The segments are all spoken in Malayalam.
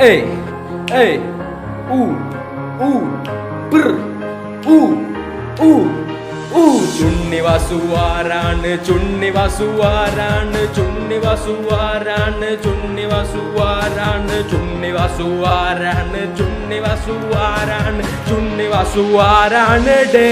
ഏയ് ഏയ് ഊ ഊ പ്ർ ഊ ഊ ഊ ചുണ്ണിവാസുവാരാണ് ചുണ്ണിവാസുവാരാണ് ചുണ്ണിവാസുവാരാണ് ചുണ്ണിവാസുവാരാണ് ചുണ്ണിവാസുവാരാണ് ചുണ്ണിവാസുവാരാണ് ചുണ്ണിവാസുവാരാണ് ഡേ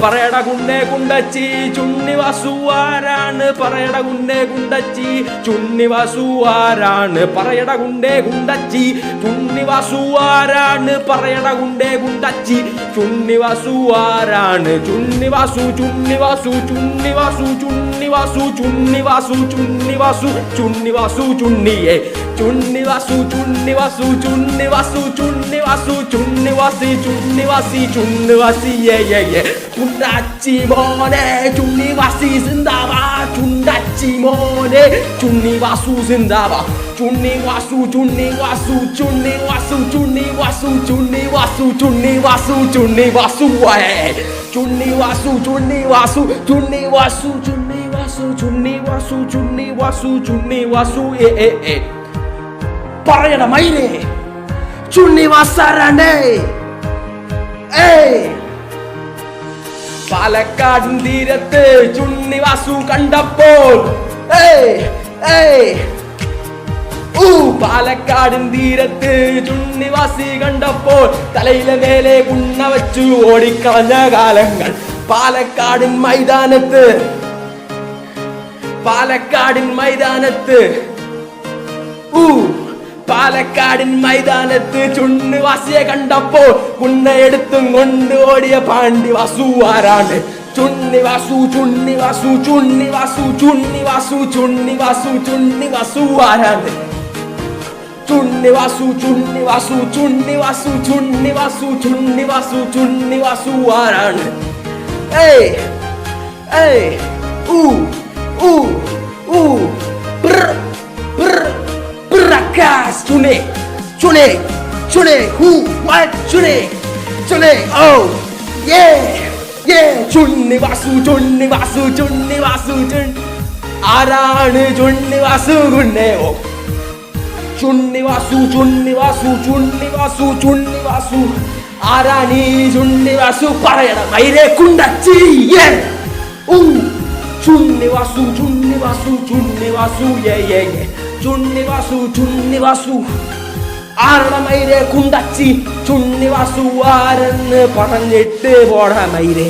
പറയട കുണ്ണേ കുണ്ടച്ചി ചുണ്ണിവാസുവാരാണ് പറയട കുണ്ണേ കുണ്ടച്ചി ചുണ്ണിവാസുവാരാണ് പറയട കുണ്ടേ കുണ്ടച്ചി ചുണ്ണിവാസുവാരാണ് പറയട കുണ്ടേ കുണ്ടച്ചി ചുണ്ണിവാസുവാരാണ് ചുണ്ണിവാസു ചുണ്ണിവാസു ചുണ്ണിവാസു ചുണ്ണിവാസു ചുണ്ണിവാസു ചുണ്ണിവാസു ചുണ്ണിവാസു ചുണ്ണിയേ ചുണ്ണിവാസു ചുണ്ണിവാസു ചുണ്ണിവാസു ചുണ്ണിവാസു ചുണ്ണിവാസി ചുണ്ണിവാസി ചുണ്ണിവാസി യേ ചുണ്ടാച്ചി മോനെ ചുണ്ണിവാസി സിന്ദാബാ ചുണ്ടാച്ചി മോനെ ചുണ്ണിവാസു സിന്ദാബാ ചുണ്ണിവാസു ചുണ്ണിവാസു ചുണ്ണിവാസു ചുണ്ണിവാസു ചുണ്ണിവാസു ചുണ്ണിവാസു ചുണ്ണിവാസു ചുണ്ണിവാസു ചുണ്ണിവാസു ചുണ്ണിവാസു ചുണ്ണിവാസു ചുണ്ണിവാസു ചുണ്ണിവാസു ചുണ്ണിവാസു ഏ പറയണ മൈനെ ചുണ്ണിവാസാരാണ്ടേ പാലക്കാടിൻ തീരത്ത് ചുണ്ണിവാസു കണ്ടപ്പോൾ പാലക്കാടിൻ തീരത്ത് ചുണ്ണിവാസി കണ്ടപ്പോൾ തലയിലെ മേലെ കുണ്ണ വച്ചു ഓടിക്കളഞ്ഞ കാലങ്ങൾ പാലക്കാടിൻ മൈതാനത്ത് പാലക്കാടിൻ മൈതാനത്ത് ചുണ്ണിവാസിയെ കണ്ടപ്പോൾ കുണ്ണയെടുത്തും കൊണ്ട് ഓടിയ പാണ്ഡിവാസു ആരാണ് ചുണ്ണിവാസു ചുണ്ണിവാസു ചുണ്ണിവാസു ചുണ്ണിവാസു ചുണ്ണിവാസു ചുണ്ണിവാസു ആരാണ് ചുണ്ണിവാസു ചുണ്ണിവാസു ചുണ്ണിവാസു ചുണ്ണിവാസു ചുണ്ണിവാസു ചുണ്ണിവാസു ആരാണ് Chune, chune, chune, who, what, chune, chune, oh, yeah, chunnivasu, chunnivasu, chunnivasu, ആരാണ് ചുണ്ണിവാസു കുണ്ണയോ ചുണ്ണിവാസു ചുണ്ണിവാസു ചുണ്ണിവാസു ചുണ്ണിവാസു ആരാണീ ചുണ്ണിവാസു പറയണം മൈരേ കുണ്ടച്ചി ചുണ്ണിവാസു ചുണ്ണിവാസു ചുണ്ണിവാസു യേ ചുണ്ണിവാസു ചുണ്ണിവാസു ആരണ മൈരേ കുണ്ടച്ചി ചുണ്ണിവാസു ആരെന്ന് പറഞ്ഞിട്ട് പോടാ മൈരേ